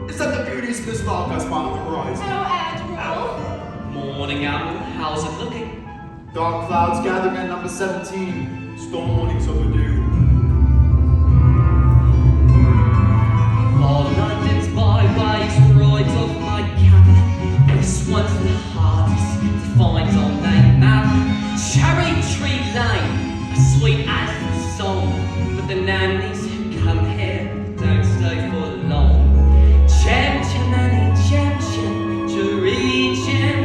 Is that the beauties Miss Vargas spot on the horizon? Oh, Admiral. Morning, Admiral. How's it looking? Dark clouds gathering at number 17. Storm warnings overdue. For London's byways, rides off my cap. This one's the hardest to find on a map. Cherry Tree Lane, a sweet as the song, but the nannies who come here don't stay for long. Chem nanny, chem, cherry, chem,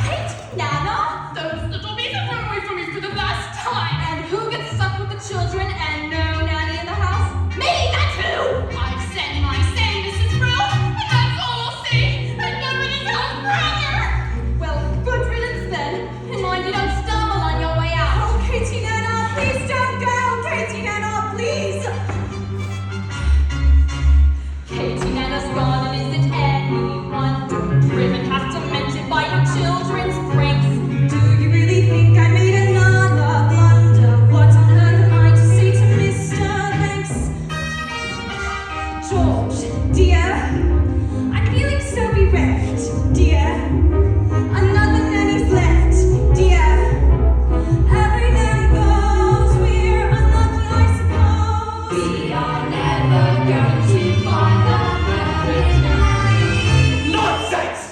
Katie Nana, those little bees have run away from me for the last time. And who gets stuck with the children and no nanny in the house? Me, that's who! I've said my say, Mrs. Brill, and that's all I'll say. And nobody's else forever. Well, good riddance then. And mind you don't stumble on your way out. Oh, Katie Nana, please don't go. Katie Nana, please. Katie Nana's gone and isn't any wonder. Driven past tormented by your children's pranks. Do you really think I made another blunder? What on earth am I to say to Mr. Banks? George, dear, I'm feeling so bereft, dear. Another nanny's left, dear. Every nanny goes, we're unlucky, I suppose. We are never going to find the perfect nanny. Nonsense!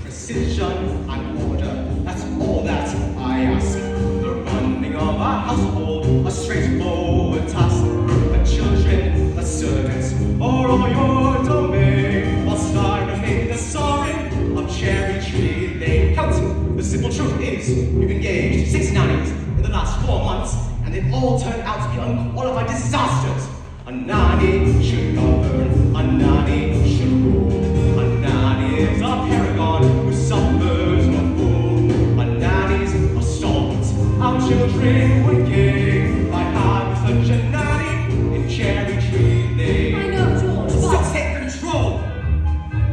Precision and order, that's all that I ask. The running of a household, a straightforward task. The children, the servants, are all your domain. Whilst I remain the sovereign of Cherry Tree Lane. Count, the simple truth is, you've engaged 6 nannies in the last 4 months, and they've all turned out to be unqualified disasters. A nanny should govern, a nanny should rule. A nanny is a paragon who suffers no fool. A nanny's a salt our children would gain by having such a nanny in Cherry Tree Lane. I know, George, So but take control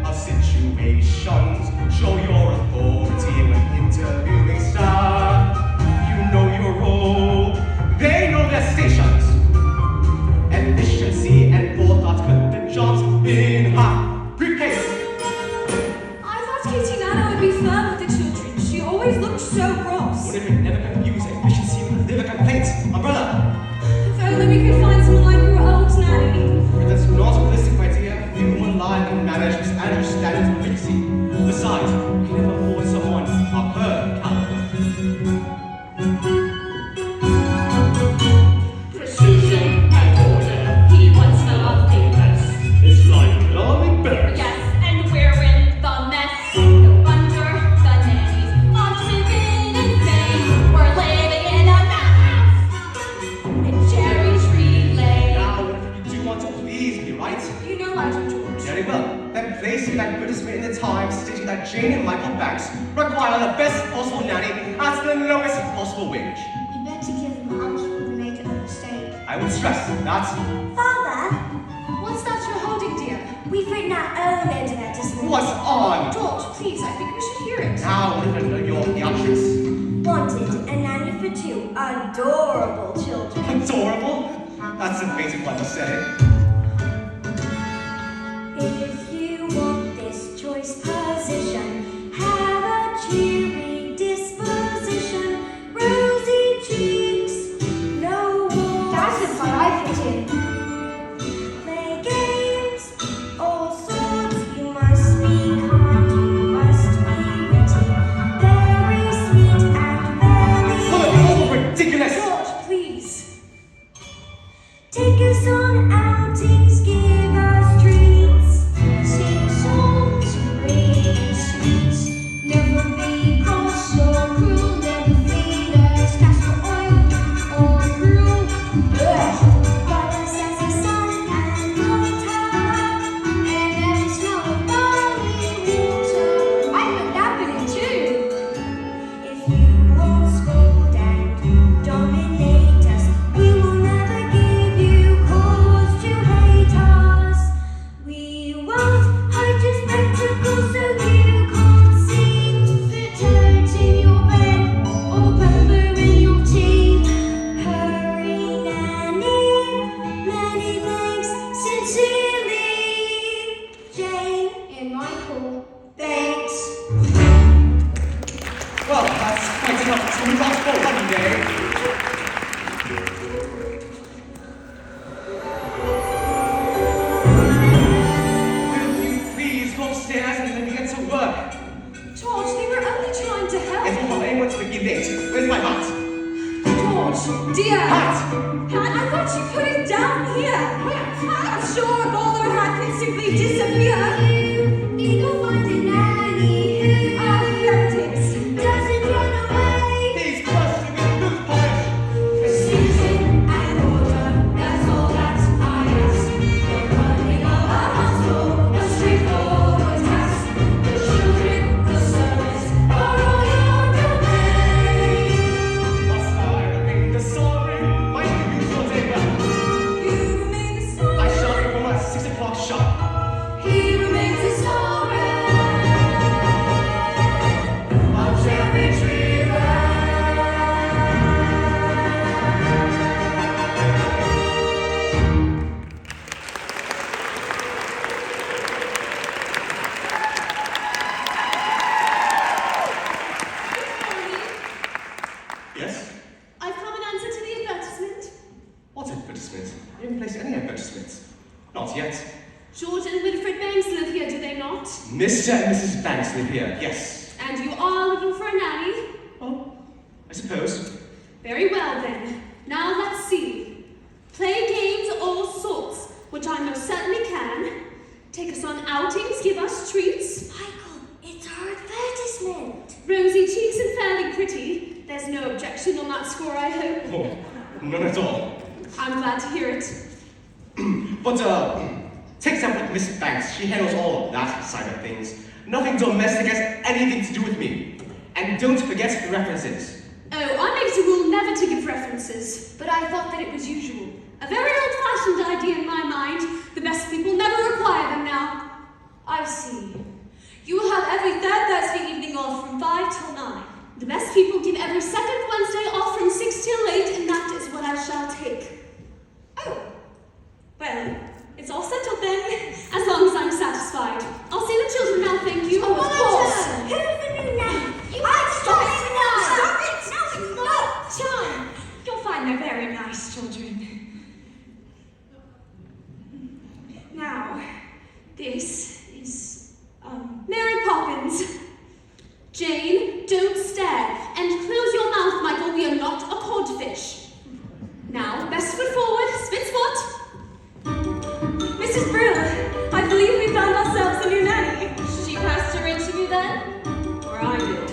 of situations. Show your authority when interviewing staff. You know your role, they know their stations. Efficiency and forethought cut the jobs in half. Briefcase. I thought Katie Nana would be firm with the children. She always looked so cross. Would it never confuse efficiency with liver complaints? Umbrella. If only we could find someone like your old nanny. That's not a realistic criteria. Human life and manage with Andrew standards of efficiency. Besides, we can never afford someone of her caliber. Precision and order. He wants nothing less. It's like loving birds. Yes, and we're in the mess. No wonder the nannies aren't living in vain. We're living in a madhouse in Cherry Tree Lane. Now, you do want to please me, right? You know I do, George. Very well. Then placing that advertisement in the Times stating that Jane and Michael Banks require the best possible nanny at the lowest possible wage. You better give them a hunch when we make a mistake. I would stress that. Father, What's that you're holding, dear? we've written our own advertisement. What's on? George, please, I think we should hear it. Now, live your theatrics. Wanted a nanny for 2 adorable children. Adorable? That's a basic one to say. If you want this choice position, have a cheery disposition, rosy cheeks, no walls. That's the part I fit in. Play games, all sorts. You must be kind, you must be witty, very sweet and very. Oh, ridiculous! George, please. Take us on outings. That's quite enough to move us forward, haven't they? Will you please go upstairs and let me get to work? George, we were only trying to help. It's all anyone to begin late. Where's my hat? George, dear. Hat! Pat, I thought you put it down here. I'm sure a bowler hat can simply disappear. We go find a nanny who There it is. doesn't run away. He's bursting with boot polish! Precision and order, that's all that I ask. The running of a household, a straightforward task. The children, the servants, are all your domain. Must I remain the sorry? My usual day back. You remain the same. I shall be home at 6 o'clock sharp. He remains a story of cherry tree land. Yes? I've come in answer to the advertisement. What advertisement? You haven't placed any advertisements. Not yet. George and Winifred Banks live here, do they not? Mr. and Mrs. Banks live here, yes. And you are looking for a nanny? Well, I suppose. Very well then. Now let's see. Play games of all sorts, which I most certainly can. Take us on outings, give us treats. Michael, it's our advertisement. Rosy cheeks and fairly pretty. There's no objection on that score, I hope. Oh, none at all. I'm glad to hear it. But, take example with Mrs. Banks. She handles all of that side of things. Nothing domestic has anything to do with me. And don't forget the references. Oh, I make it a rule never to give references, but I thought that it was usual. A very old-fashioned idea in my mind. The best people never require them now. I see. You will have every third Thursday evening off from 5 till 9. The best people give every second Wednesday off from 6 till 8, and that is what I shall take. Oh, well, it's all settled then, as long as I'm satisfied. I'll see the children now, thank you. Oh, of course. Who's the new nanny? Stop it! Stop it! No, it's not. John, you'll find they're very nice children. Now, this is, Mary Poppins. Jane, don't stare, and close your mouth, Michael, we are not a codfish. Now, best foot forward, spit spot. Mrs. Brill, I believe we found ourselves a new nanny. She passed her interview then? Or I did.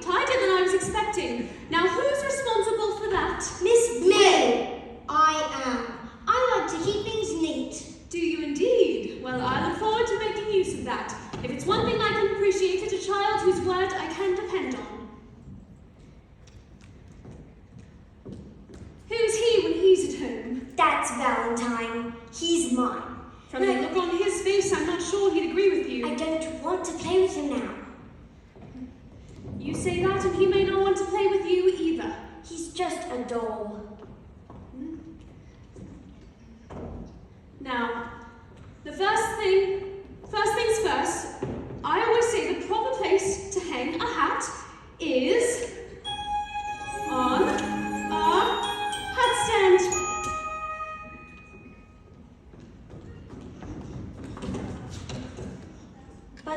Tidier than I was expecting. Now, who's responsible for that? Miss Me. I am. I like to keep things neat. Do you indeed? Well, I look forward to making use of that. If it's one thing I can appreciate, it's a child whose word I can depend on. Who's he when he's at home? That's Valentine. He's mine. From the look on his face, I'm not sure he'd agree with you. I don't want to play with him now. You say that, and he may not want to play with you either. He's just a doll. Now, the first things first, I always say the proper place to hang a hat is on a hat stand.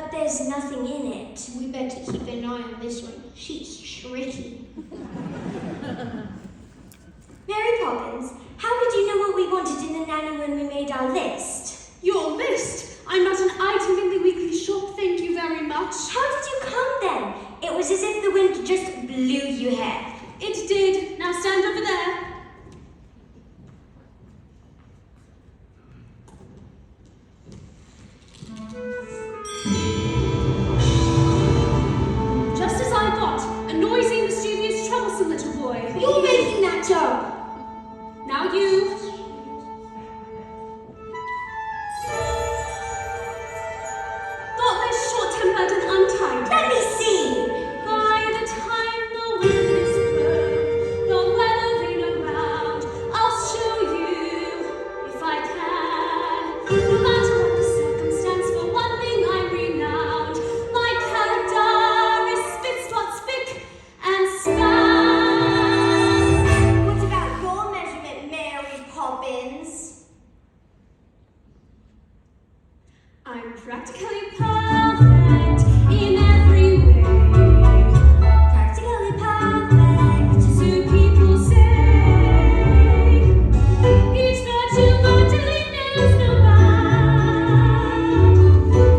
but there's nothing in it. We better keep an eye on this one. She's tricky. Mary Poppins, how did you know what we wanted in the nanny when we made our list? Your list? I'm not an item in the weekly shop, thank you very much. How did you come then? It was as if the wind just blew you here. It did. Now stand over there. Just as I thought, a noisy, mischievous, troublesome little boy. You're making that up. Now you. Thoughtless, short-tempered, and untidy. Let me see. By the time the wind is blown, the weathering around, I'll show you if I can. No matter what the circumstance, for one thing I'm renowned. My character is spit, spot, spick, and span. What about your measurement, Mary Poppins? I'm practically perfect in every way. Practically perfect. So people say, each virtue virtually knows no bound.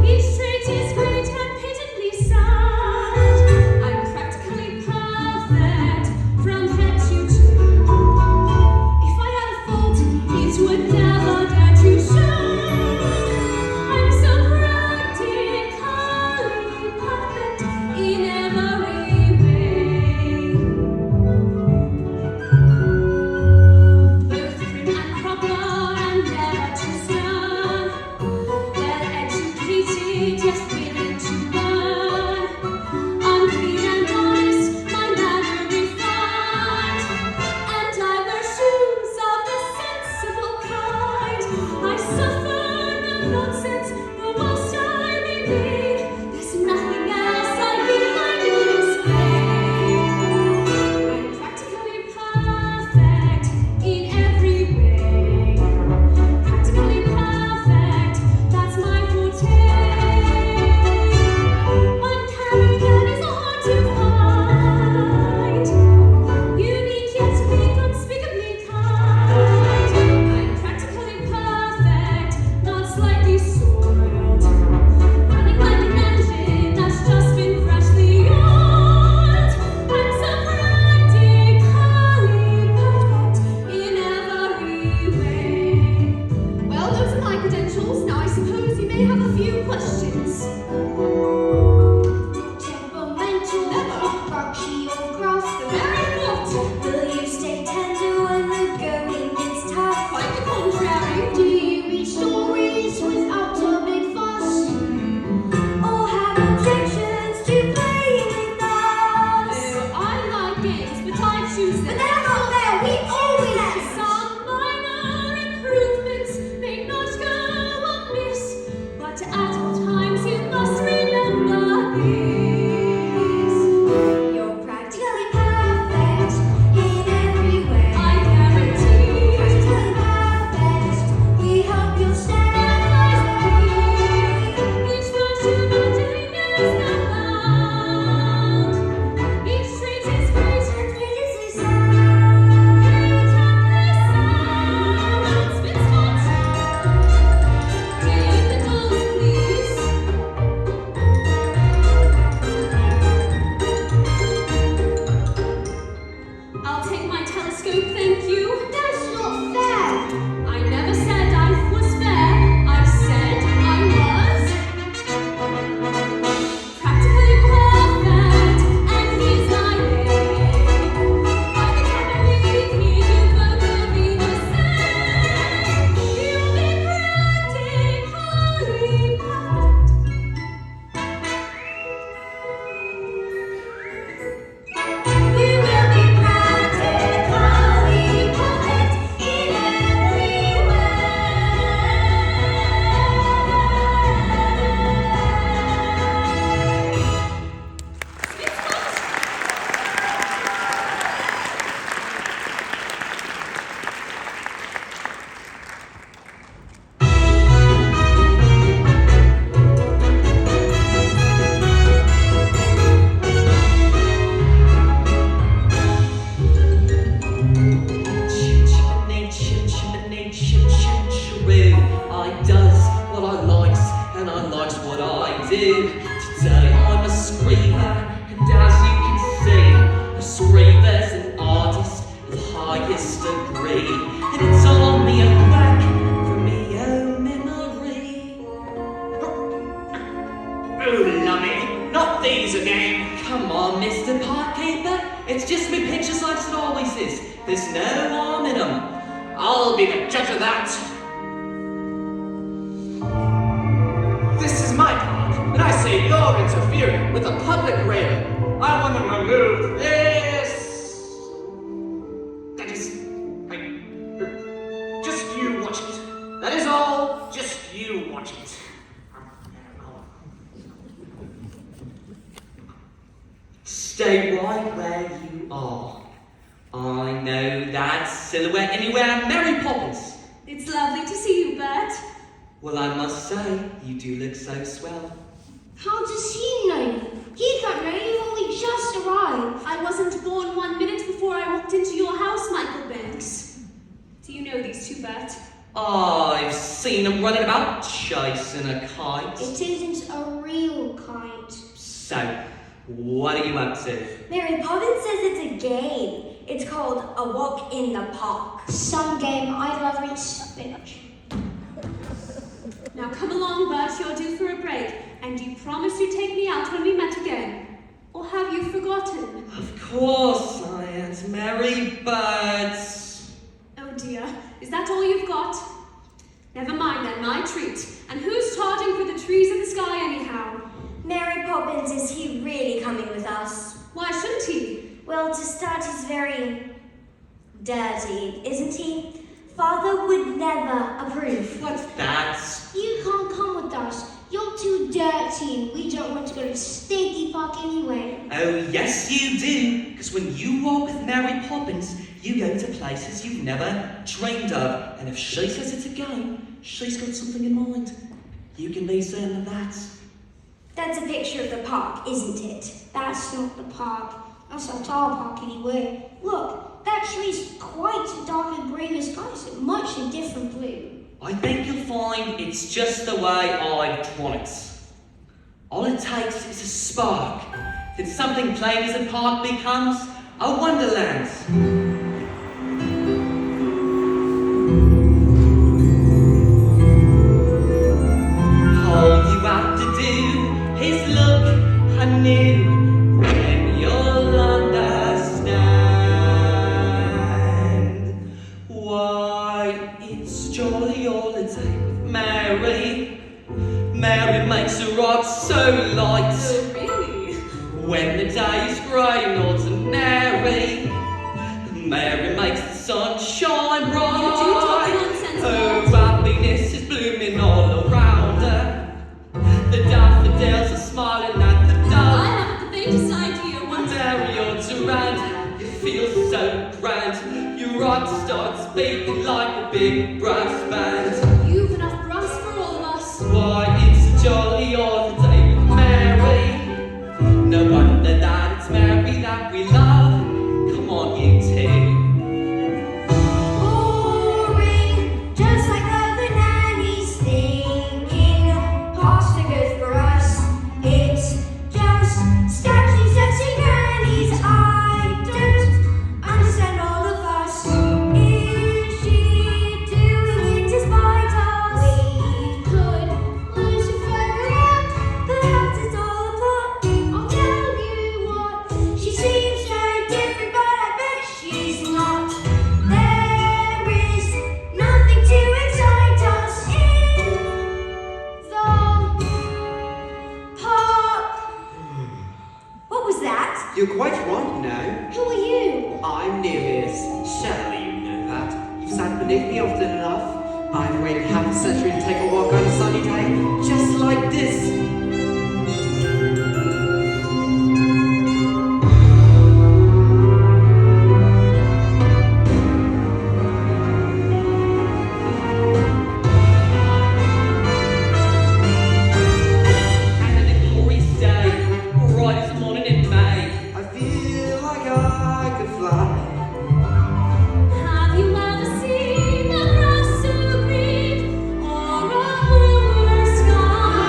Each trait is great and pitifully sound. I'm practically perfect from head to toe. If I had a fault, it would never dare to show. I'm so practically perfect in every way. Both prim and proper and never too stern. Well educated yet willing to learn. I'm clean and honest, my manner refined. And I wear shoes of the sensible kind. I suffer no nonsense, the worst I remain. There's nothing else I feel I need explain. I'm practically perfect in every way. Practically perfect, that's my forte. Uncanny that is hard to find. Unique yet big, unspeakably kind. I'm practically perfect, not slightly soiled. Running like a do. Today I'm a screamer, and as you can see, a screamer's an artist of the highest degree, and it's all me own work from me own memory. Oh, lummy, not these again. Come on, Mr. Parkkeeper, it's just me pictures like it always is. There's no harm in 'em. I'll be the judge of that. This is my part, and I say you're interfering with the public rail. I want to remove this. That is, just you watch it. That is all. Just you watch it. Stay right where you are. I know that silhouette anywhere, Mary Poppins. It's lovely to see you, Bert. Well, I must say, you do look so swell. How does he know? He can't know, you've only just arrived. I wasn't born 1 minute before I walked into your house, Michael Banks. Do you know these two, Bert? I've seen them running about chasing a kite. It isn't a real kite. So, what are you up to? Mary Poppins says it's a game. It's called A Walk in the Park. Some game, I'd rather eat spinach. Now come along, Bert, you're due for a break. And you promised you'd take me out when we met again. Or have you forgotten? Of course, Aunt Mary, but... Oh dear, is that all you've got? Never mind then, my treat. And who's charging for the trees in the sky anyhow? Mary Poppins, is he really coming with us? Why shouldn't he? Well, to start, he's very dirty, isn't he? Father would never approve. What's That's... You can't come with us. You're too dirty and we don't want to go to Stinky Park anyway. Oh, yes you do, because when you walk with Mary Poppins, you go to places you've never dreamed of. And if she says it's a game, she's got something in mind. You can be certain of that. That's a picture of the park, isn't it? That's not the park. That's not our park anyway. Look, that tree's quite dark and green as sky, so much a different blue. I think you'll find it's just the way I've drawn it. All it takes is a spark. Then something plain as a park becomes a wonderland. All you have to do is look anew. Then you'll understand why it's jolly all the day with Mary. Mary makes the rock so light. Oh, really? When the day is grey and ordinary, Mary makes the sun shine bright. You do talk nonsense, Oh, Bert. happiness is blooming all around her. The daffodils are smiling at the I dove. haven't the faintest idea what... Mary, you're around, it feels so grand. Your heart starts beating like a big brass band. You've enough brass for all of us. Why, it's a jolly all the day with Mary. No wonder that it's Mary that we love. Come on, you two. Boring, just like other nannies thinking pasta good for us. It's just statues of St. Grannies. I don't understand all the fuss. Is she doing it to spite us? We could learn to figure out. Perhaps it's all a plot. I'll tell you what. She seems very different, but I bet she's not. There is nothing to excite us in the park. What was that? You're quite right, you know. Who are you? I'm Nereus. Surely you know that. You've sat beneath me often enough. I've waited half a century to take a walk on a sunny day, just like this. And a glorious day, bright as the morning in May. I feel like I could fly. Have you ever seen a grass so green or a bluer sky?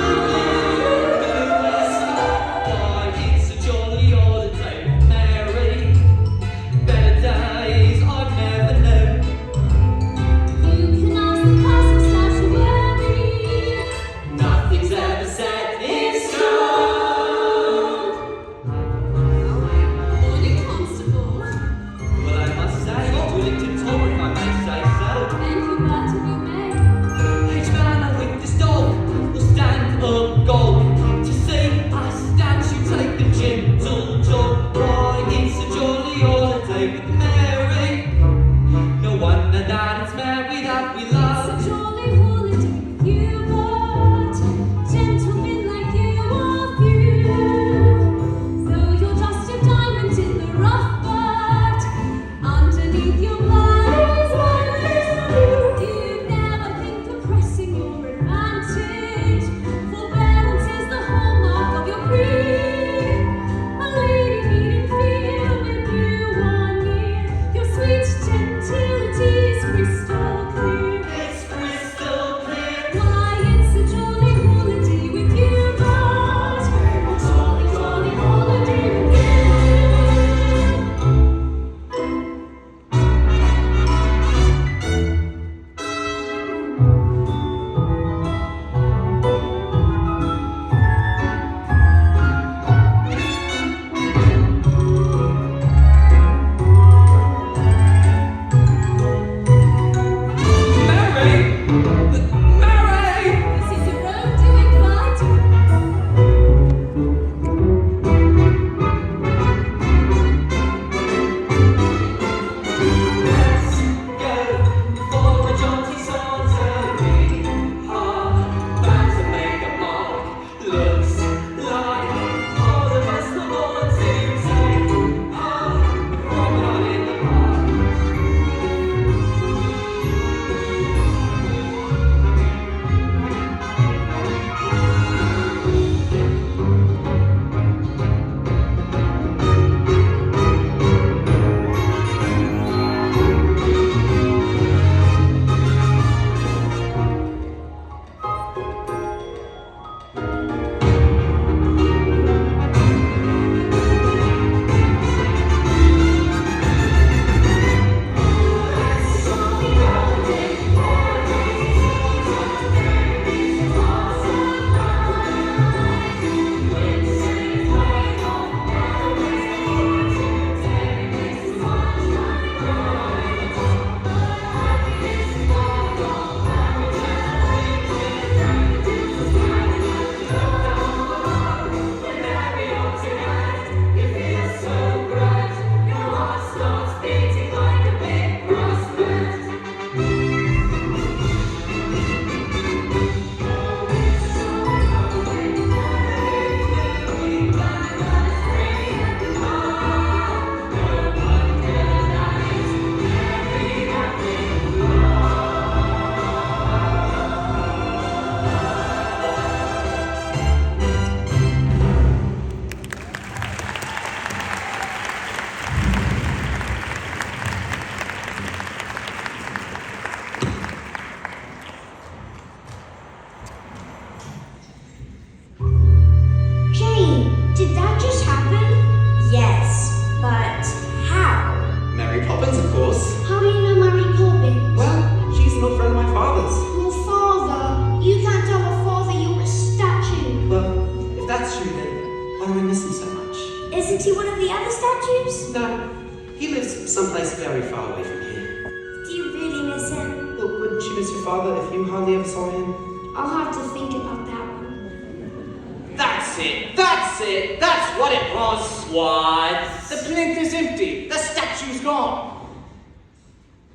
Isn't he one of the other statues? No, he lives someplace very far away from here. Do you really miss him? Well, wouldn't you miss your father if you hardly ever saw him? I'll have to think about that one. That's it! That's it! That's what it was, Swads! The plinth is empty. The statue's gone.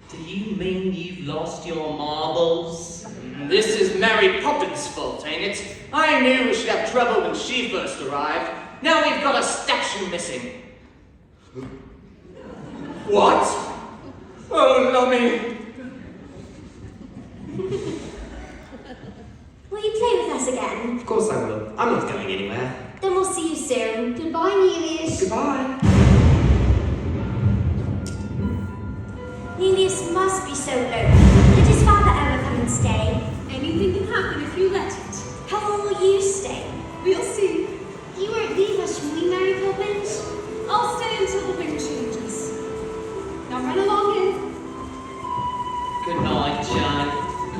Do you mean you've lost your marbles? This is Mary Poppins' fault, ain't it? I knew we should have trouble when she first arrived. Now we've got a statue missing. What? Oh, lummy. Will you play with us again? Of course I will. I'm not going anywhere. Then we'll see you soon. Goodbye, Nelius. Goodbye. Nelius must be so lonely. Did his father ever come and stay? Anything can happen if you let it. How long will you stay? We'll see. You won't leave us, will you, Mary Poppins? I'll stay until the wind changes. Now run along in. Good night, Jane.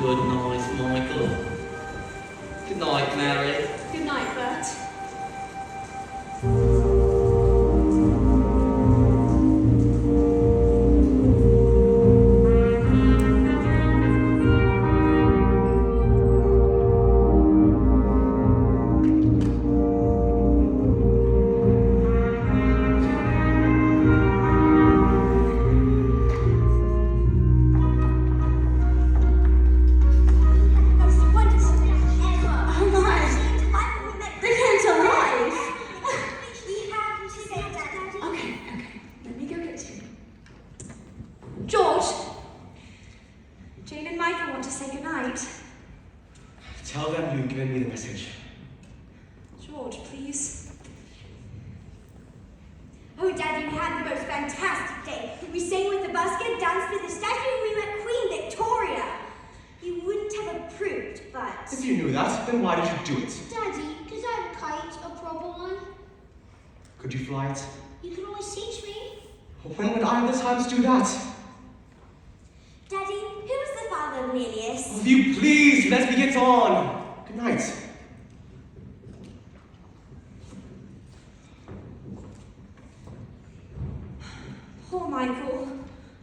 Good night, Michael. Good night, Mary. Good night, Bert. Tell them you've given me the message. George, please. Oh, Daddy, we had the most fantastic day. We sang with the basket, danced with the statue, and we met Queen Victoria. You wouldn't have approved, but... If you knew that, then why did you do it? Daddy, could I have a kite, a proper one? Could you fly it? You can always teach me. When would I have the time to do that? Daddy, who was the father of Nelius? Will you please let me get on? Good night. Poor Michael.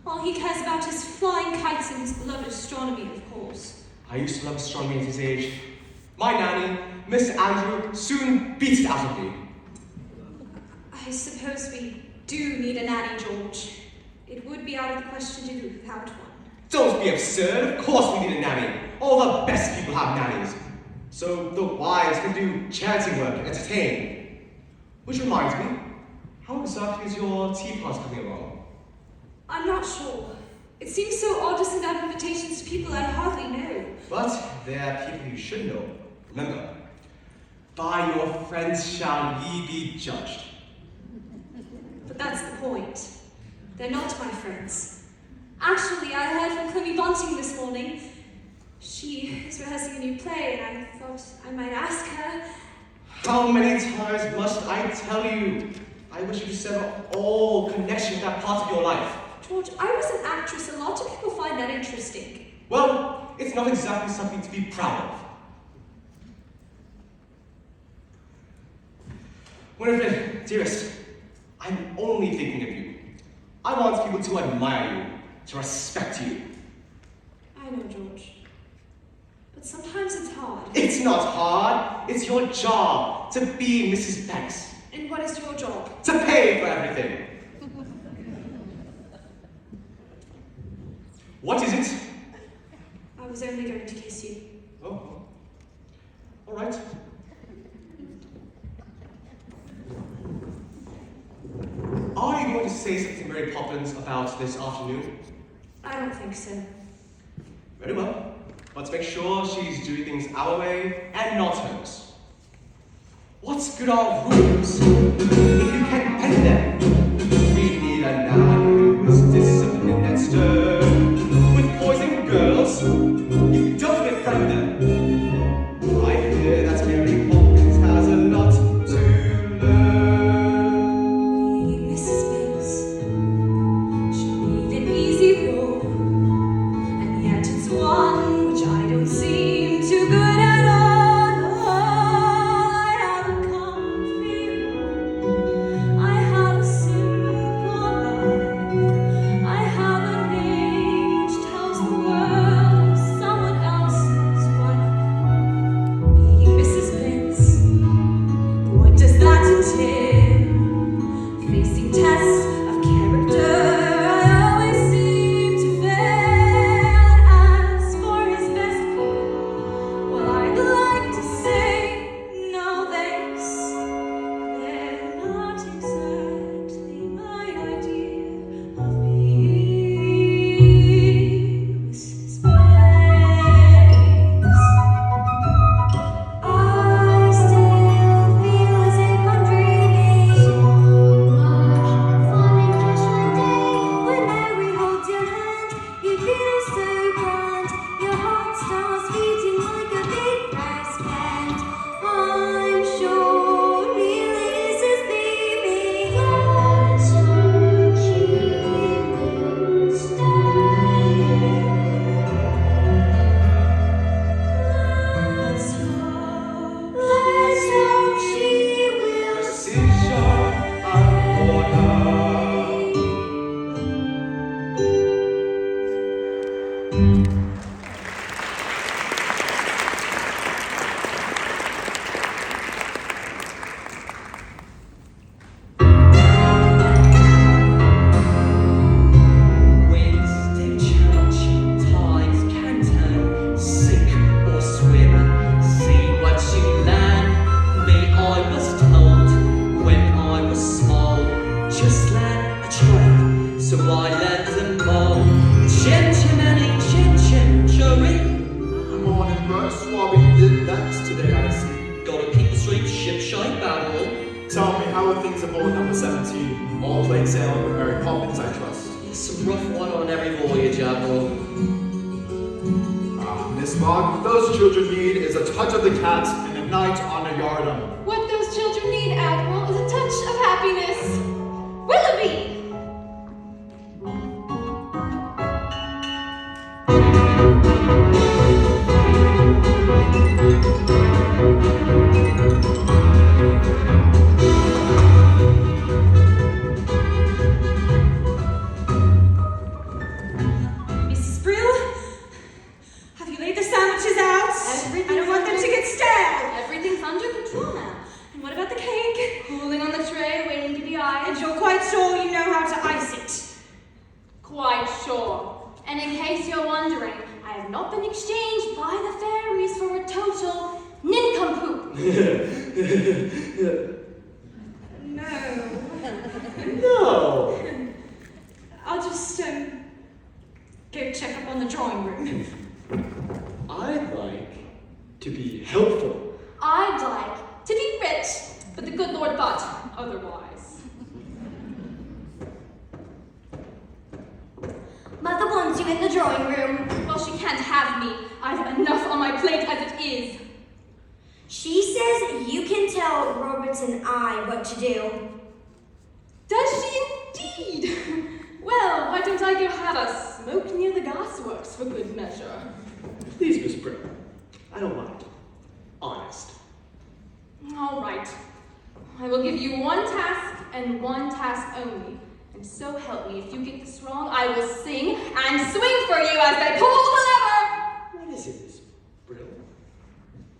All he cares about is flying kites and his beloved astronomy, of course. I used to love astronomy at his age. My nanny, Miss Andrew, soon beat it out of me. I suppose we do need a nanny, George. It would be out of the question to do without one. Don't be absurd. Of course we need a nanny. All the best people have nannies. So the wives can do charity work and entertain. Which reminds me, how exactly is your tea party coming along? I'm not sure. It seems so odd to send out invitations to people I hardly know. But they're people you should know. Remember, by your friends shall ye be judged. But that's the point. They're not my friends. Actually, I heard from Clemmy Bunting this morning. She is rehearsing a new play, and I thought I might ask her. How many times must I tell you? I wish you to sever all connection with that part of your life. George, I was an actress. A lot of people find that interesting. Well, it's not exactly something to be proud of. Winifred, dearest, I'm only thinking of you. I want people to admire you, to respect you. I know, George. But sometimes it's hard. It's not hard. It's your job to be Mrs. Banks. And what is your job? To pay for everything. What is it? I was only going to kiss you. Oh. All right. Are you going to say something to Mary Poppins about this afternoon? I don't think so. Very well. Let's make sure she's doing things our way and not hers. What's good are rules if you can't bend them? We need a nun who's disciplined and stern. With boys and girls, you don't befriend them. I hear that Mary Poppins has a lot to learn. Mrs. Banks should be an easy role, and yet it's one which I don't seem too good at all. I have a comfy room. I how are things aboard number 17? All plain sailing with Mary Poppins, I trust. It's a rough one on every voyage, Admiral. Miss Mark, what those children need is a touch of the cat and a night on a yardum. What those children need, Admiral, is a touch of happiness. Willoughby! Mrs. Brill, have you laid the sandwiches out? I don't want them to get stale. Everything's under control now. And what about the cake? Cooling on the tray, waiting to be eyed. And you're quite sure you know how to ice it? Quite sure. And in case you're wondering, I have not been exchanged by the fairies for a total nincompoop. No. No! I'll just, go check up on the drawing room. I'd like to be helpful. I'd like to be rich, but the good Lord thought otherwise. Mother wants you in the drawing room. Well, she can't have me. I've enough on my plate as it is. She says you can tell Robert and I what to do. Does she indeed? Well, why don't I go have a smoke near the gasworks for good measure? Please, Miss Brill. I don't mind. Honest. All right. I will give you one task and one task only. And so help me, if you get this wrong, I will sing and swing for you as they pull the lever. What is it, Miss Brill?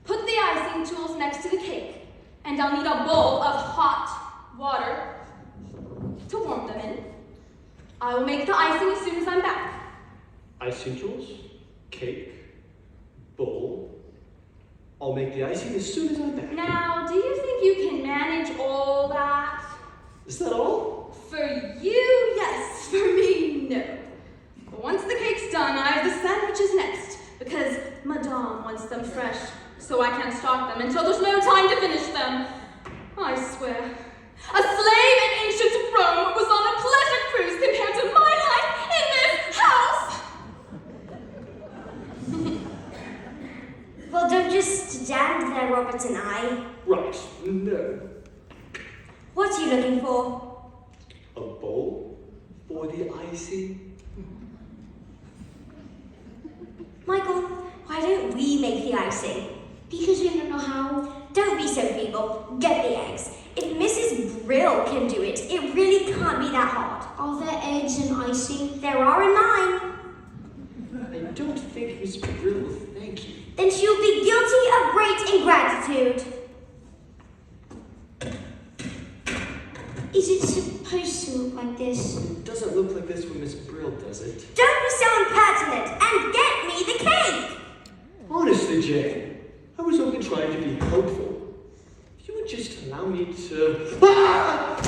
Put the icing tools next to the cake, and I'll need a bowl of hot water to warm them in. I will make the icing as soon as I'm back. Icing tools, cake, bowl. I'll make the icing as soon as I'm back. Now, do you think you can manage all that? Is that all? For you, yes. For me, no. But once the cake's done, I have the sandwiches next, because Madame wants them fresh, so I can't start them until there's no time to finish them. I swear, a slave in ancient Rome was on a pleasure cruise compared to my life in this house. Well, don't just stand there, Robert and I. Right. No. What are you looking for? A bowl for the icing? Michael, why don't we make the icing? Because we don't know how. Don't be so feeble. Get the eggs. If Mrs. Brill can do it, it really can't be that hard. Are there eggs in icing? There are in mine. I don't think Miss Brill will thank you. Then she will be guilty of great ingratitude. Is it supposed to look like this? It doesn't look like this when Miss Brill does it. Don't be so impertinent and get me the cake! Honestly, Jane, I was only trying to be helpful. If you would just allow me to... Ah!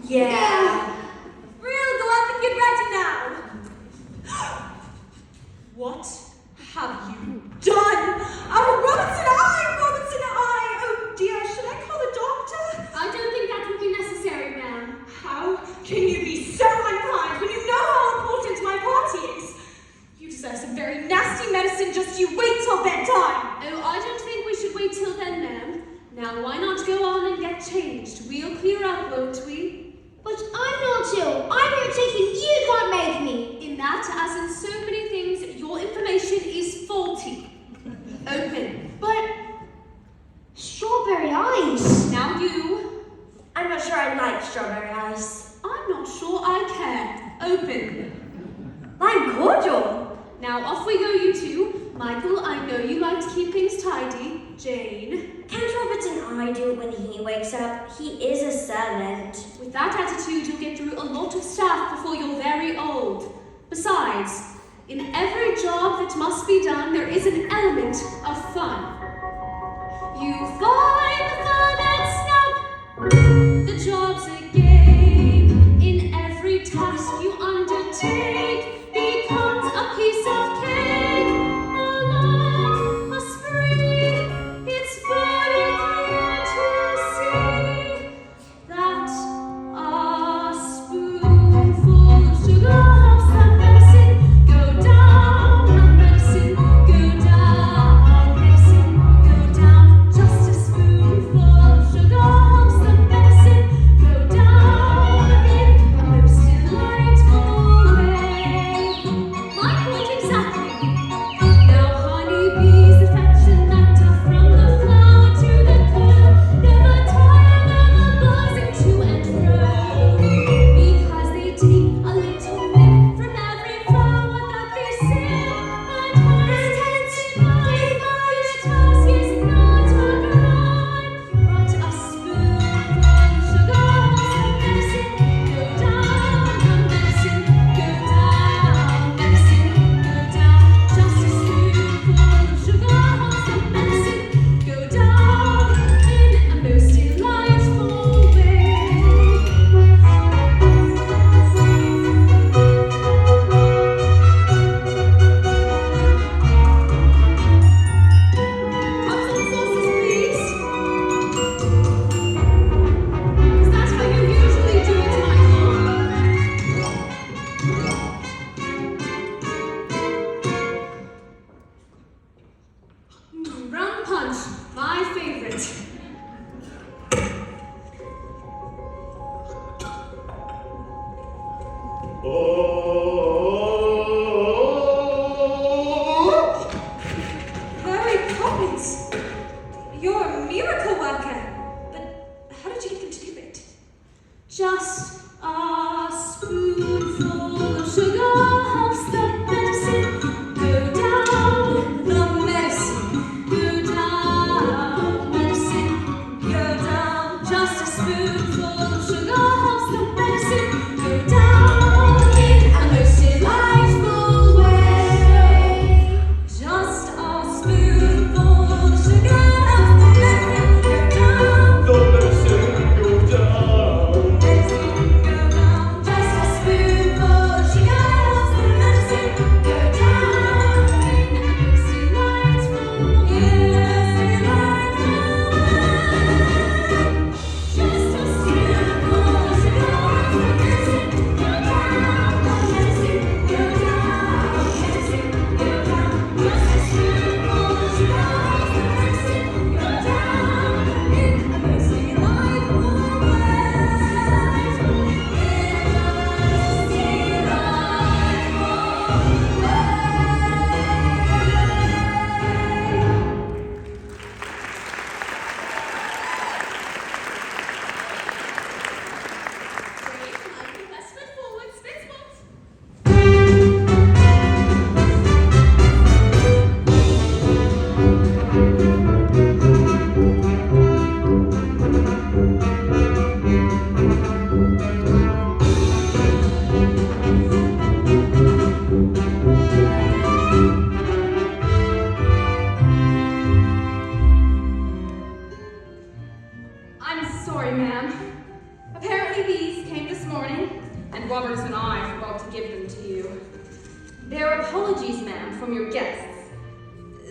Yeah. Brill, go up and get ready now. What have you done? Robertson eye! Robertson eye! Oh dear, should I call a doctor? I don't think that would be necessary, ma'am. How can you be so unkind when you know how important my party is? You deserve some very nasty medicine, just you wait till bedtime. Oh, I don't think we should wait till then, ma'am. Now, why not go on and get changed? We'll clear up, won't we? But I'm not ill. I'm irritating. You can't make me. In that, as in so many things, your information is faulty. Open. But strawberry ice. Now you. I'm not sure I like strawberry ice. I'm not sure I care. Open. I'm cordial. Now off we go, you two. Michael, I know you like to keep things tidy. Jane. Can't Robert and I do it when he wakes up? He is a servant. With that attitude, you'll get through a lot of stuff before you're very old. Besides, in every job that must be done, there is an element of fun. You find the fun and snap. The job's a game. In every task you undertake becomes a piece of cake. A laugh, a spree.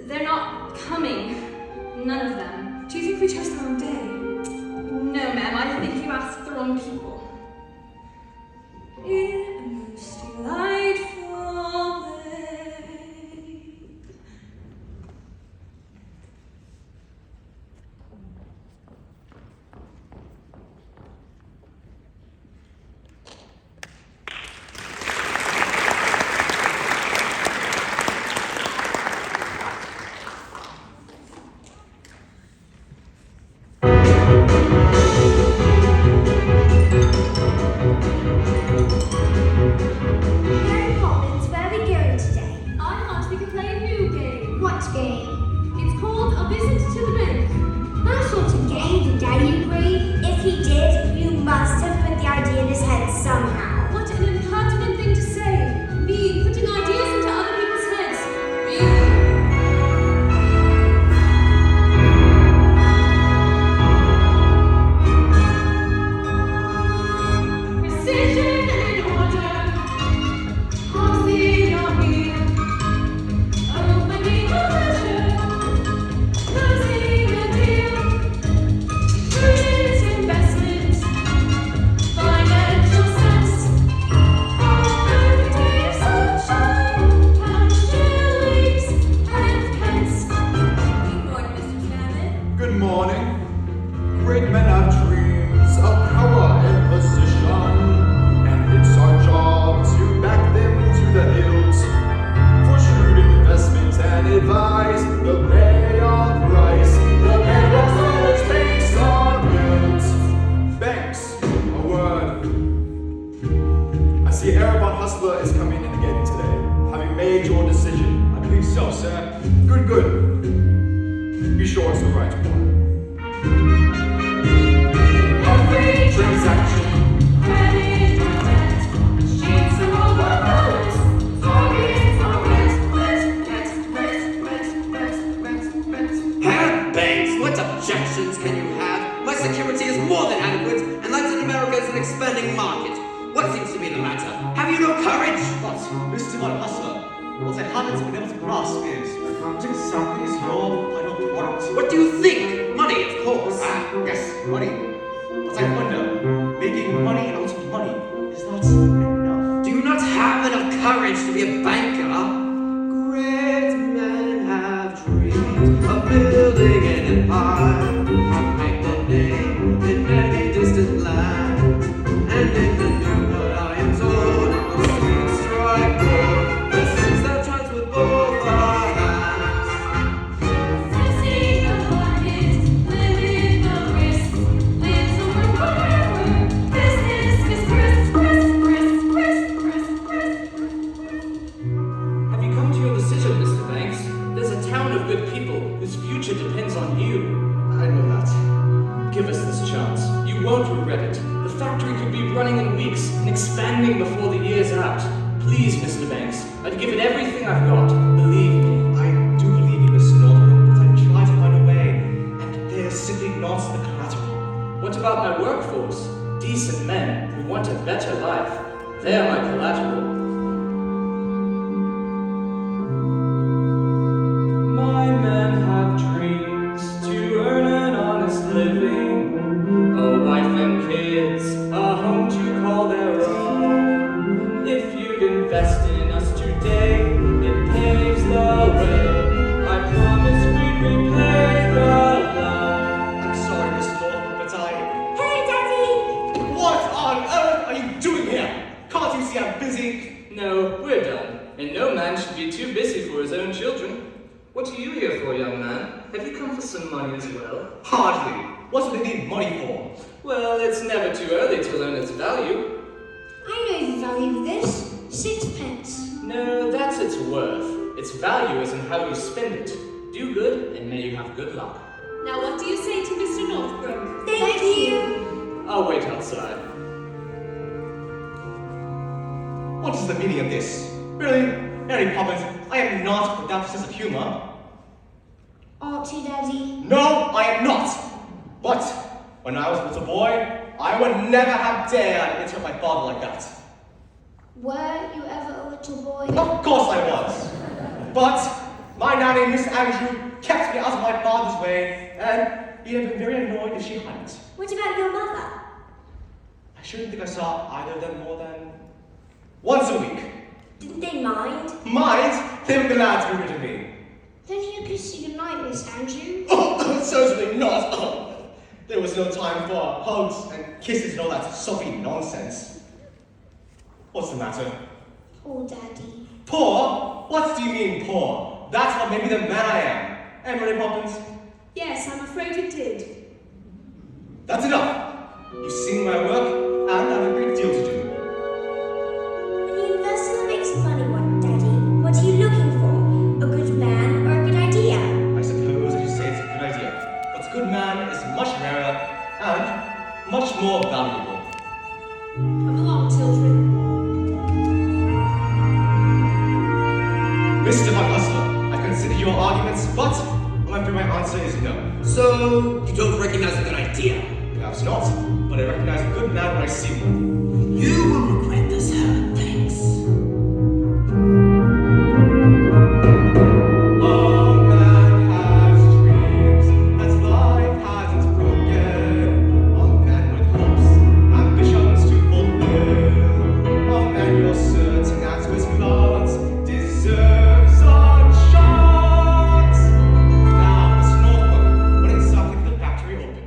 They're not coming. None of them. Do you think we chose the wrong day? No, ma'am, I think you asked the wrong people. In a most delightful way. Mary Poppins, where are we going today? I thought we could play a new game. What game? It's called A Visit to the Bank. That sort of game, did Daddy agree? If he did, you must have put the idea in his head somehow. What an impertinent thing to say. Me putting ideas into other people's heads. Really? Precision and order. Crossing our wheel. Opening a ledger. Closing a deal. Prudent investment. Financial sense. Every day of sunshine. Pounds, shillings, and pence. Good morning, Mr. Chairman. Good morning. Great men have dreams of power and position, and it's our job to back them to the hilt. For shrewd investment and advice, they'll pay our price. The banks banks are built. Banks, a word. I see Erebon Hustler is coming in again today. Having made your decision, I believe so, sir. good, good. Be sure it's the right one. Every Transaction. credit or debt, sheets of overflows, Herr Banks, what objections can you have? My security is more than adequate, and Latin America is an expanding market. What seems to be the matter? Have you no courage? But, Mr. Von Hustler, what I haven't been able to grasp is what exactly is your final product? What do you think? Money, of course. Yes, money. But I wonder, making money out of money, is that enough? Do you not have enough courage to be a banker? Great men have dreamed of building an empire to make their name in many distant lands. And in the new world, I am told, the streets strike gold, the things that touch with both our hands. Sexy the market, limit the risk, lives over forever. Business is brisk, brisk, brisk, brisk, brisk, brisk. Have you come to your decision, Mr. Banks? There's a town of good people whose future depends on you. I know that. Give us this chance. You won't regret it. The factory could be running in weeks and expanding before the year's out. Please, Mr. Banks, I'd give it everything I've got. Believe me. I do believe you, Mr. Northbrook, but I try to find a way, and there's simply not the collateral. What about my workforce? Decent men who want a better life. They're my collateral. My men have dreams to earn an honest living, a wife and kids, a home to call their own. If you'd invest in us today, it paves the way. I promise we'd repay the loan. I'm sorry, Mr. Northbrook, but I... Hey, Daddy! What on earth are you doing here? Can't you see I'm busy? No, we're done. And no man should be too busy for his own children. What are you here for, young man? Have you come for some money as well? Hardly. What do they need money for? Well, it's never too early to learn its value. I know the value of this. 6 pence. No, that's its worth. Its value is in how you spend it. Do good, and may you have good luck. Now what do you say to Mr. Northbrook? Thank you. I'll wait outside. What is the meaning of this? Really? Mary Poppins, I am not without a sense of humor. Aren't you, Daddy? No, I am not. But when I was a little boy, I would never have dared interrupt my father like that. Were you ever a little boy? Of course I was. But My nanny, Miss Andrew, kept me out of my father's way, and he'd have been very annoyed if she hadn't. What about your mother? I shouldn't think I saw either of them more than once a week. Didn't they mind? Mind? They were glad to be rid of me. Then he'll kiss you goodnight, Miss Andrew. Oh, certainly not. Oh, there was no time for hugs and kisses and all that soppy nonsense. What's the matter? Poor Daddy. Poor? What do you mean poor? That's what made me the man I am. And Mary Poppins? Yes, I'm afraid it did. That's enough. You've seen my work, and I have a great deal to do. The universal makes a funny one, Daddy. What are you looking for? A good man or a good idea? I suppose I should say it's a good idea. But a good man is much rarer and much more valuable. Come along, children. Mr. Van Hustler, I've considered your arguments, but I'm afraid my answer is no. So, you don't recognize a good idea? Perhaps not, but I recognize a good man when I see one. You will regret this, Herman. Thanks. A man has dreams that life hasn't broken. A man with hopes, ambitions to fulfill. A man you're certain that his blood deserves a chance. Now, Mr. Norfolk, what exactly did the factory open?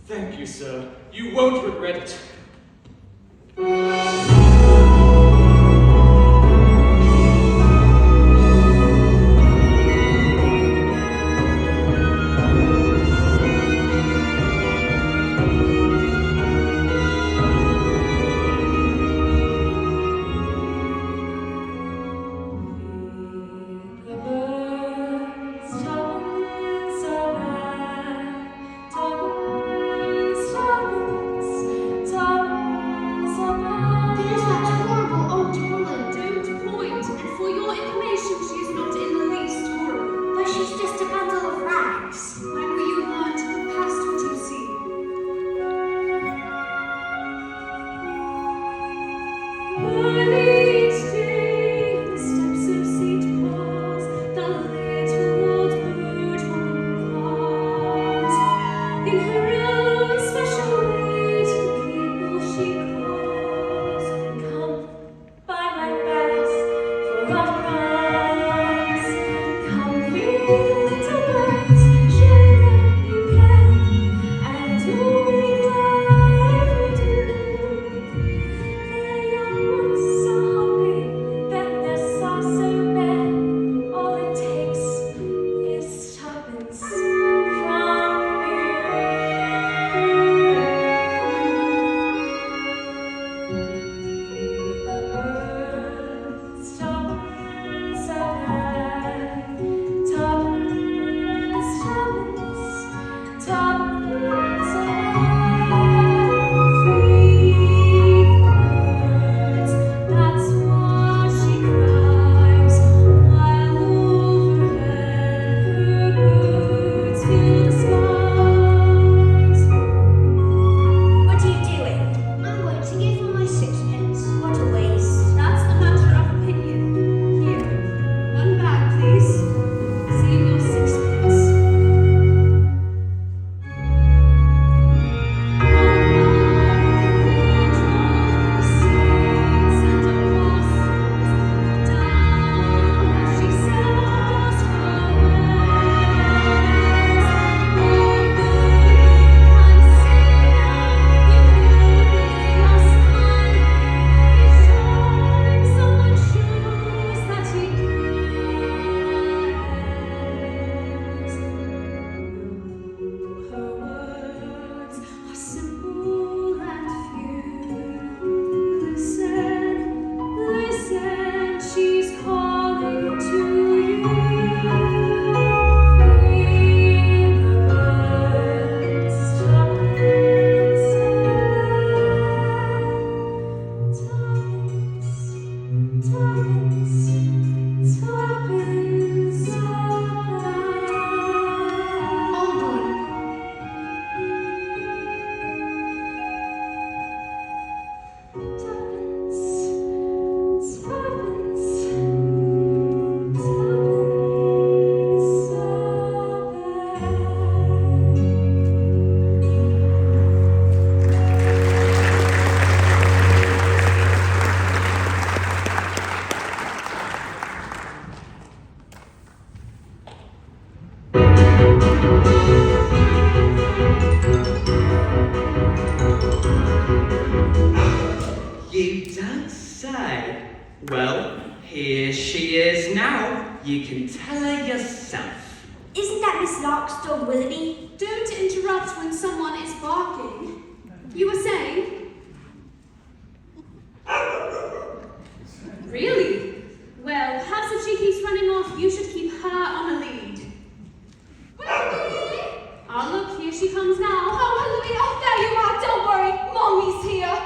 Thank you, sir. You won't regret it. Well, here she is now. You can tell her yourself. Isn't that Miss Lark's dog Willoughby? Don't interrupt when someone is barking. You were saying? Really? Well, perhaps if she keeps running off, you should keep her on a lead. Oh, look, here she comes now. Oh, Willoughby, oh, there you are. Don't worry, Mommy's here.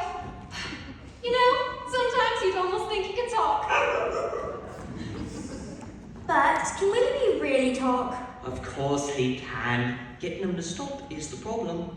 You know, sometimes you'd almost think you could talk. But can Willoughby really talk? Of course he can. Getting him to stop is the problem.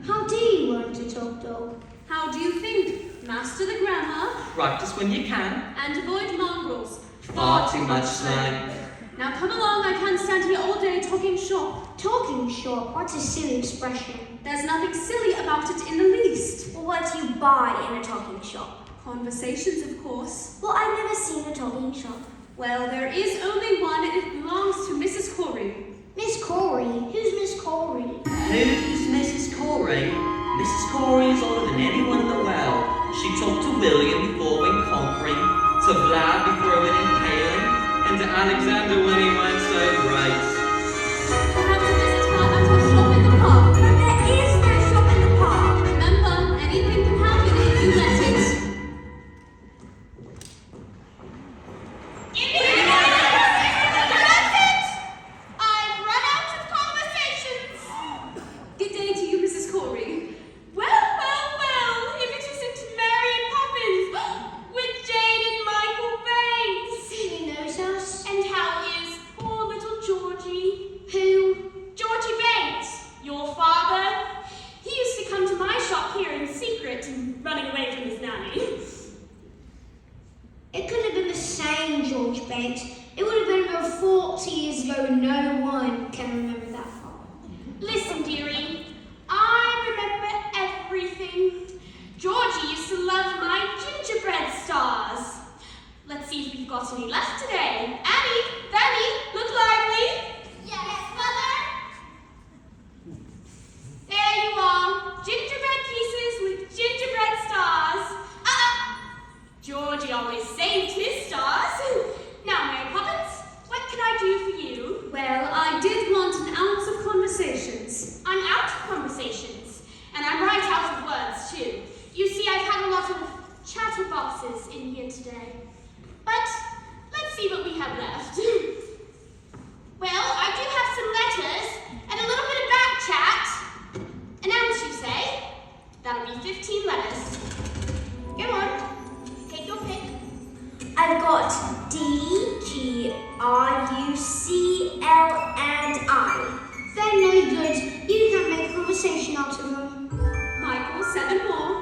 How do you learn to talk, though? How do you think? Master the grammar Practice when you can. and avoid mongrels. Far too much slang. Now come along, I can't stand here all day talking shop. Talking shop, what's a silly expression? There's nothing silly about it in the least. Well, what do you buy in a talking shop? Conversations, of course. Well, I've never seen a talking shop. Well, there is only one, and it belongs to Mrs. Corey. Miss Corey? Who's Miss Corey? Who's Mrs. Corey? Mrs. Corey is older than anyone in the world. She talked to William before he went conquering, to Vlad before he went impaling, and to Alexander when he went so great. We'll have to visit her at her shop in the park. But there is no shop in the park. Remember, anything can happen if you let it. That's it! I've run out of conversations. Good day to you, Mrs. Corey. Well, if it isn't Mary Poppins with Jane and Michael Bates. She knows us. And how is Poor little Georgie. Who? Georgie Bates, your father? He used to come to my shop here in secret and running away from his nanny. It couldn't have been the same George Bates. It would have been over 40 years ago and no one can remember that far. Listen, dearie, I remember everything. Georgie used to love my gingerbread stars. Let's see if we've got any left today. Annie, Fanny, look lively. Yes, Mother. There you are, gingerbread pieces with gingerbread stars. Georgie always saved his stars. Now, Mary Poppins, what can I do for you? Well, I did want an ounce of conversations. I'm out of conversations, and I'm right out of words too. You see, I've had a lot of chatterboxes in here today. But let's see what we have left. Well, I do have some letters and a little bit of back chat. An ounce, you say? That'll be 15 letters. Go on, take your pick. I've got D, G, R, U, C, L, and I. They're no good. You can't make a conversation out of them. Michael, 7 more.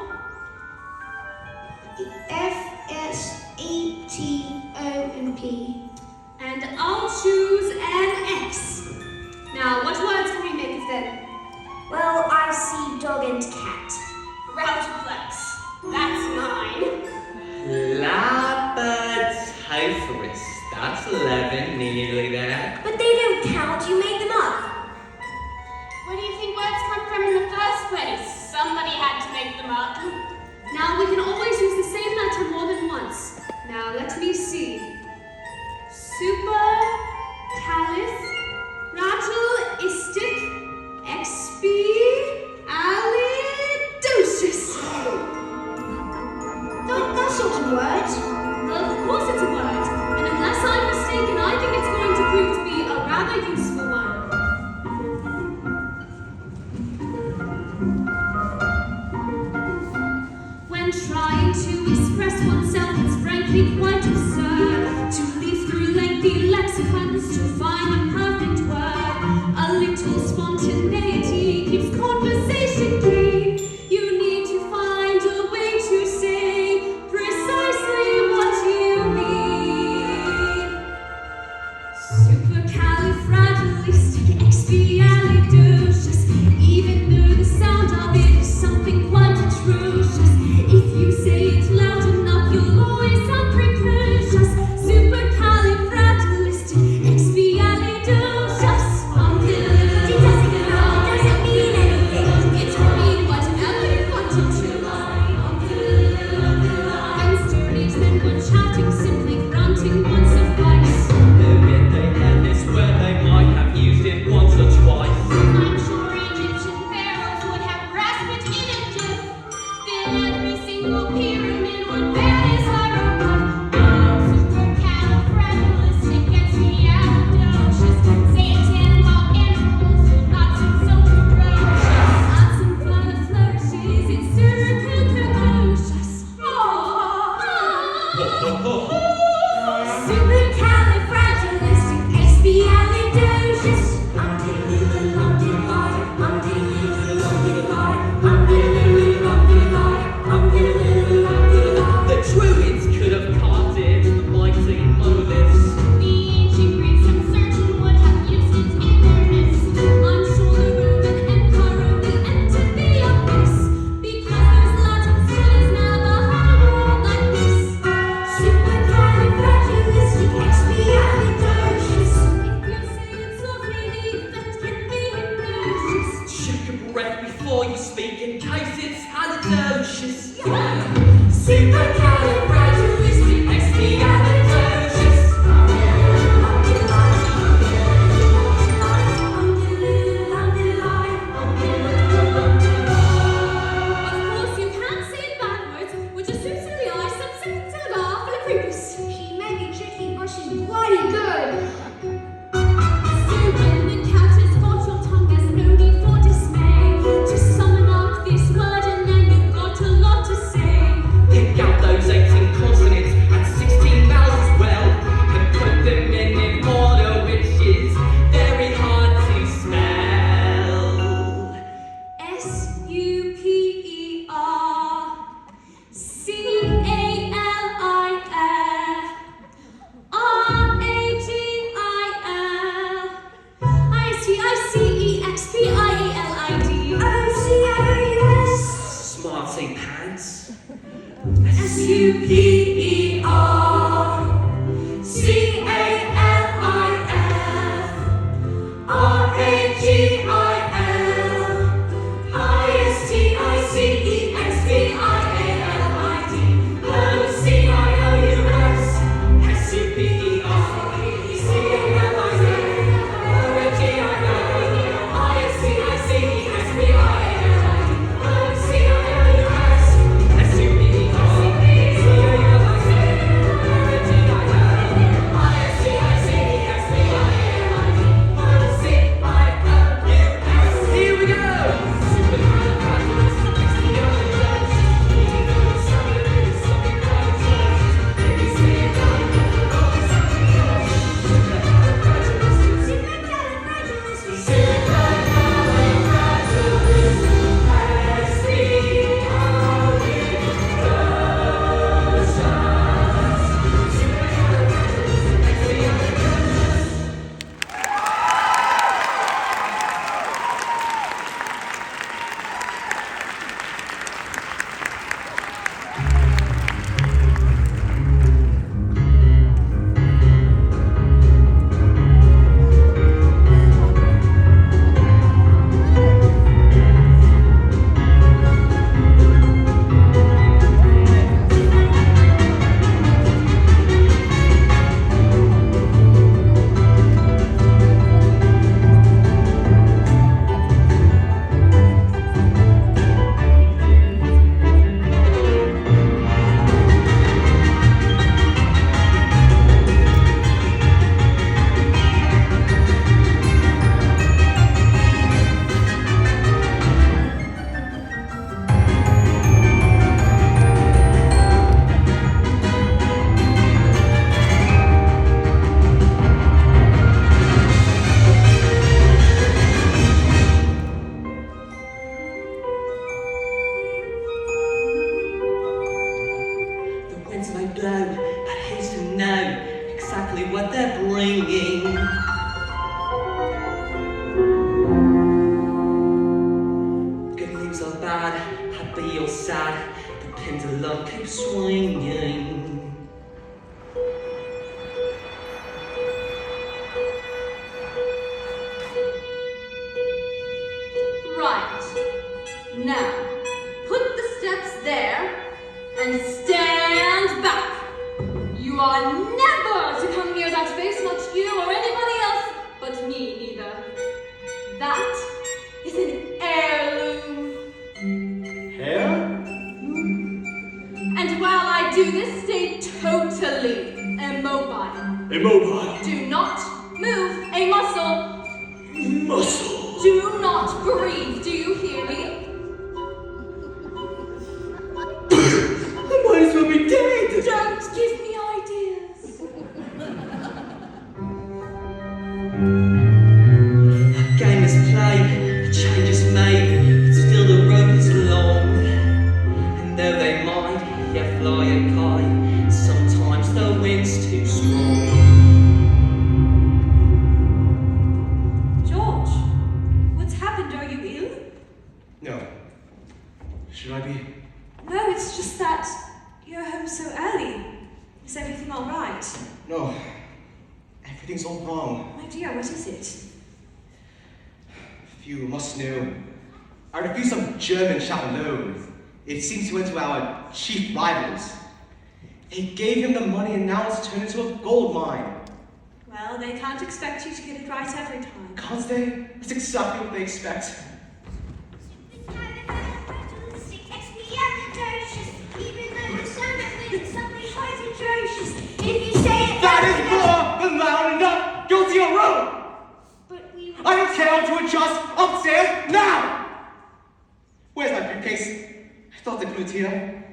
F, S, E, T, O, and P. And I'll choose an X. Now, what words can we make of them? Well, I see dog and cat. Routiplex. That's mine. Laboratophorus. That's 11, nearly there. But they don't count. You made them up. Where do you think words come from in the first place? Somebody had to make them up. Now, we can always use the same letter more than once. Now, let me see. Super, caliph, ratulistic, XP, alidosis. That's not a word. Of course it's a word, and unless I'm mistaken, I think it's going to prove to be a rather useful one. When trying to express oneself, it's frankly quite absurd to leaf through lengthy lexicons to find the perfect The druids could have carted the mighty monoliths. The ancient Greeks, I'm certain, would have used it in their myths. I'm sure the Roman Empire only entered the abyss because those Latin scholars never had a world like this. Supercalifragilisticexpialidocious. If you say it's lovely, the effect can be hypnosis. Check your breath before you speak in case it's halitosis. Supercalifragilisticexpialidocious. Of course, you can't say it backwards, which assumes to the eye some symptoms of Philippus. She may be tricky, but she's bloody good. So when the cat has got your tongue, there's no need for dismay. Just summon up this word and then you've got a lot to say. Pick out those 18 consonants and 16 vowels as well, and put them in order, which is very hard to spell. Supercalifragilisticexpialidocious. Smarty pants. Here we go! The winds may blow, but who's to know exactly what they're bringing? Good news or bad, happy or sad, the pendulum keeps swinging. Right. Now, put the steps there and stand back. You are never to come near that vase, not you or anybody else, but me neither. That is an heirloom. Hair? And while I do this, stay totally immobile. Immobile. Do not move a muscle. Muscle. Do not breathe. Do you hear me? I might as well be dead. Don't give me ideas. Should I be? No, it's just that you're home so early. Is everything all right? No. Everything's all wrong. My dear, what is it? You must know. I refused some German chaperone. It seems he went to our chief rivals. They gave him the money and now it's turned into a gold mine. Well, they can't expect you to get it right every time. Can't they? That's exactly what they expect. If you say it, That is more than loud enough! Go to your room! But we I don't care how to adjust upstairs now! Where's my briefcase? I thought they put it here.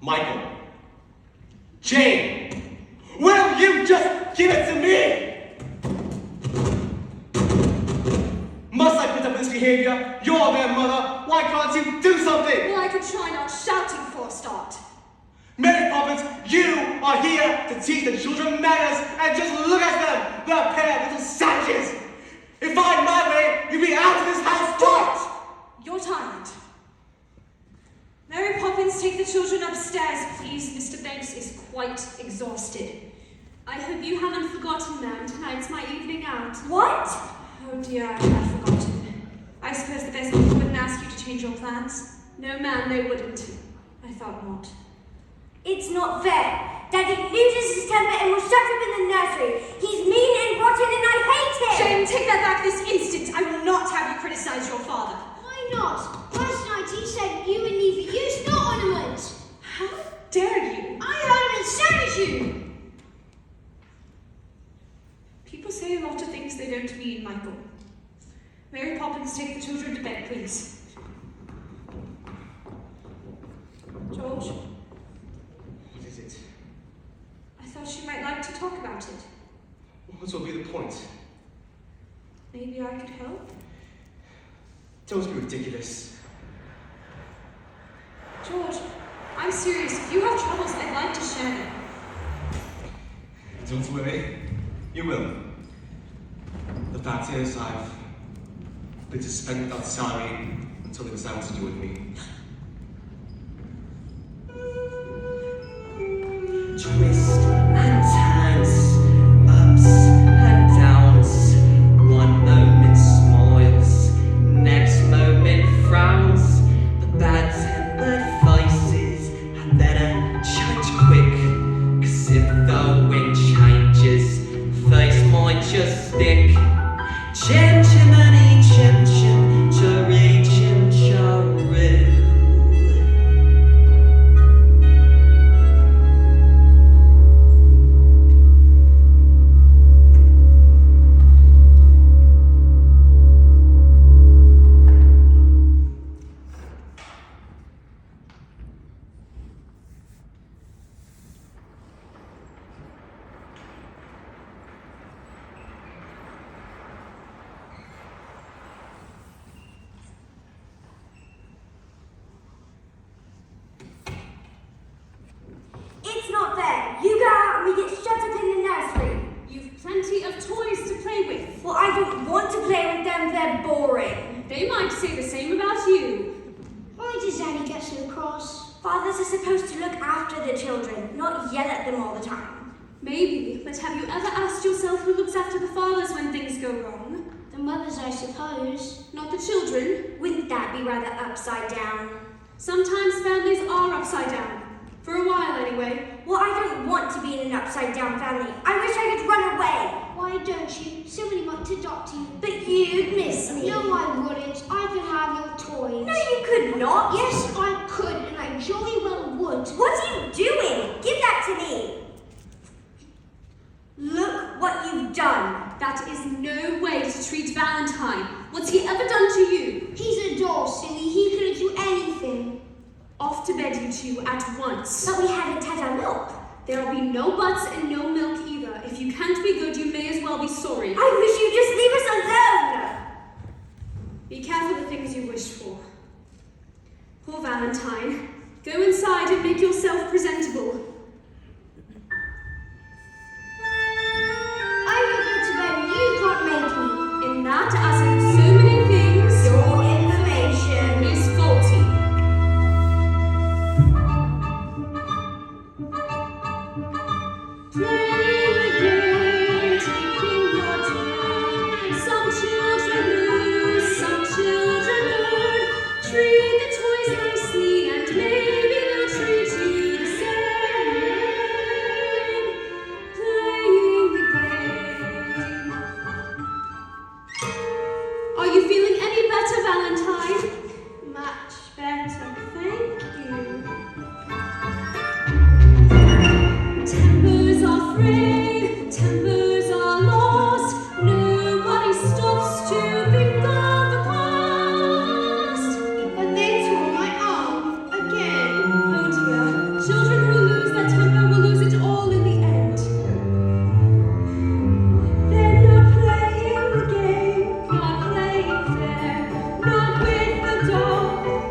Michael. Jane! Will you just give it to me? Must I put up with this behavior? You're their mother. Why can't you do something? Well, I could try not shouting for a start. Mary Poppins, you are here to teach the children manners, and just look at them, the pair of little savages. If I had my way, you'd be out of this house twice. You're tired. Mary Poppins, take the children upstairs, please. Mr. Banks is quite exhausted. I hope you haven't forgotten, ma'am. Tonight's my evening out. What? Oh dear, I had forgotten. I suppose the best people wouldn't ask you to change your plans? No, ma'am, they wouldn't. I thought not. It's not fair. Daddy loses his temper and will shut up in the nursery. He's mean and rotten and I hate him! Jane, take that back this instant. I will not have you criticize your father. Why not? Last night he said you and me for use, not ornament. How dare you? I heard him and you. People say a lot of things they don't mean, Michael. Mary Poppins, take the children to bed, please. George, What is it? I thought you might like to talk about it. What will be the point? Maybe I could help? Don't be ridiculous. George, I'm serious. If you have troubles, I'd like to share them. Don't worry, you will. The fact is, I've been suspended without salary until they decide what to do with me. Twist and turns, ups and downs. One moment smiles, next moment frowns. The bad-tempered faces had better change quick, 'cause if the wind changes, face might just stick. Chim chimney, chim chim, cherry chim cherry. It's not fair. You go out and we get shut up in the nursery. You've plenty of toys to play with. Well, I don't want to play with them. They're boring. They might say the same about you. Why does Daddy get so cross? Fathers are supposed to look after the children, not yell at them all the time. Maybe, but have you ever asked yourself who looks after the fathers when things go wrong? The mothers, I suppose. Not the children. Wouldn't that be rather upside down? Sometimes families are upside down. For a while, anyway. Well, I don't want to be in an upside down family. I wish I could run away. Why don't you? Somebody might adopt you. But you'd miss me. No, I wouldn't. I could have your toys. No, you could not. Yes, I could, and I jolly well would. What are you doing? Give that to me. Look what you've done. That is no way to treat Valentine. What's he ever done to you? He's a doll, silly. He couldn't do anything. Off to bed, you two, at once. But we haven't had our milk. There'll be no buts and no milk either. If you can't be good, you may as well be sorry. I wish you'd just leave us alone. Be careful the things you wish for. Poor Valentine. Go inside and make yourself presentable. I will go to bed and you can't make me. In that, as in so many things, Your information is false. you feeling any better, Valentine? Much better, thank you. Tempers are frayed, tempers are lost. Nobody stops to think of the past. But they tore my arm again. Oh dear, children who lose their temper will lose it all in the end. They're not playing the game, not playing fair, not with the dog,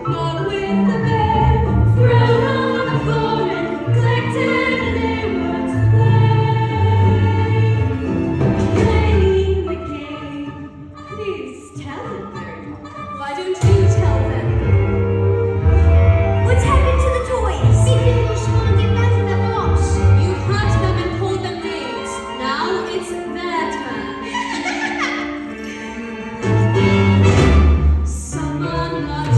not with the bear. Thrown on the floor and neglected, and they were to playing the game. Please tell them, Mary Poppins. Why don't you tell them? What's happened to the toys? Because you want to get back to the box. You hurt them and called them names. Now it's their turn. Someone got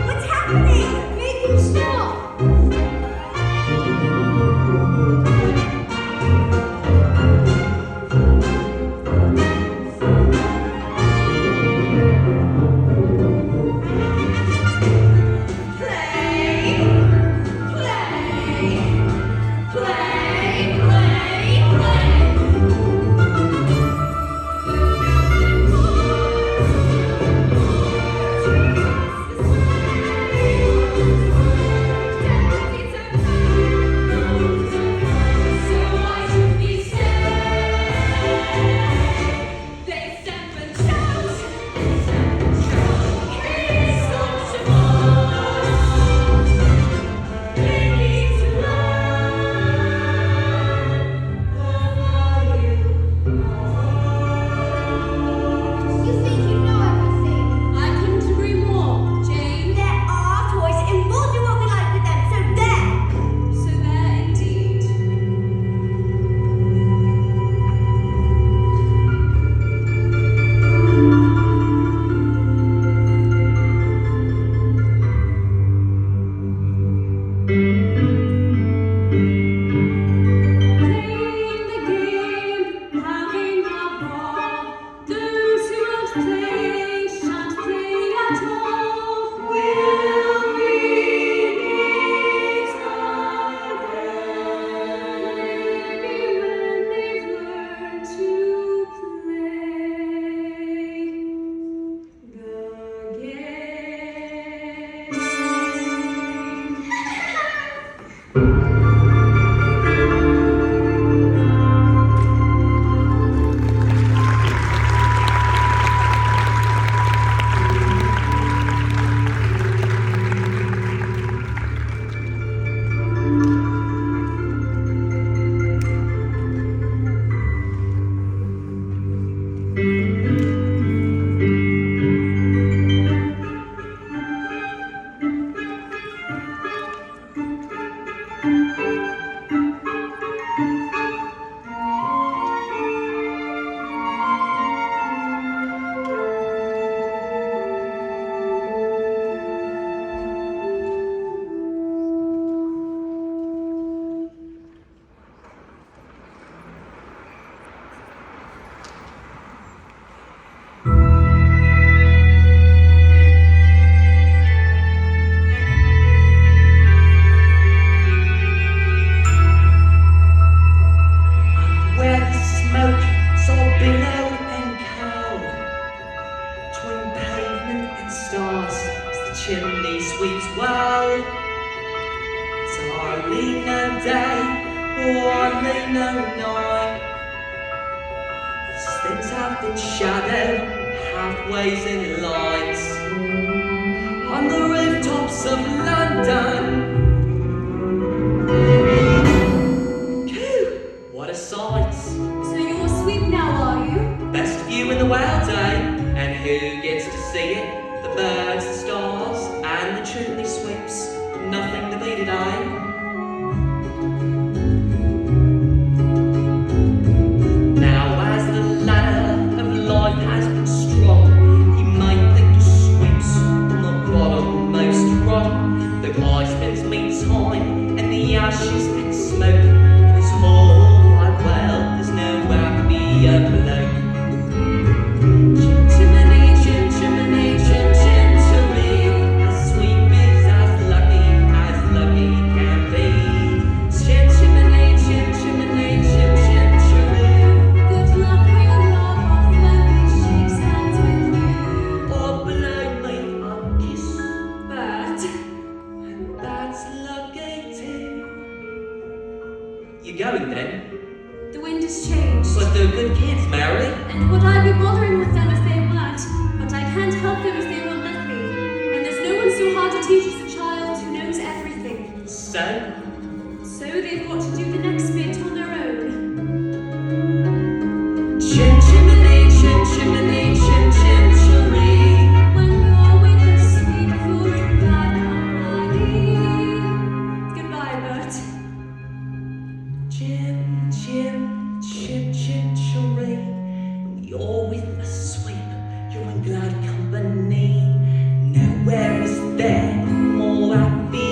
What's happening? Make him stop. You think you know everything. I couldn't agree more, Jane. They're our toys and we'll do what we like with them, so there! So there indeed. Playing the game, having a ball. Those who won't play shan't play at all. Will we meet again? Maybe when they've learned to play the game. Where the smoke so billowed and cold, between pavement and stars, as the chimney sweeps wild. So hardly no day, hardly no night. These things have been shadowed, halfways in lights, on the rooftops of London. What a sight! So you're asleep now, are you? Best view in the world, eh? And who gets to see it? The birds, the stars, and the chimney sweeps. Nothing debated, eh? Now as the ladder of life has been strong, you might think the sweeps on the bottommost rung. Though I spend me time in the ashes and smoke, this whole wide world, there's nowhere to be a bloke. Chimney, chimney, chimney, a sweep is as lucky can be. Chimney, chimney, chimney. Good luck with love off when he shakes hands with you. Or below me a kiss, But and that's lucky too. You going then? the wind has changed. But they're good kids, Mary. And would I be bothering with them if they weren't? But I can't help them if they won't let me. And there's no one so hard to teach as a child who knows everything. So, So they've got to do the next bit on their own. chimney, chimney, chimney. When you're with the sweet, you're glad company. Goodbye, Bert. Chimney. When you're with a sweep, you're in glad company. Nowhere is there more happy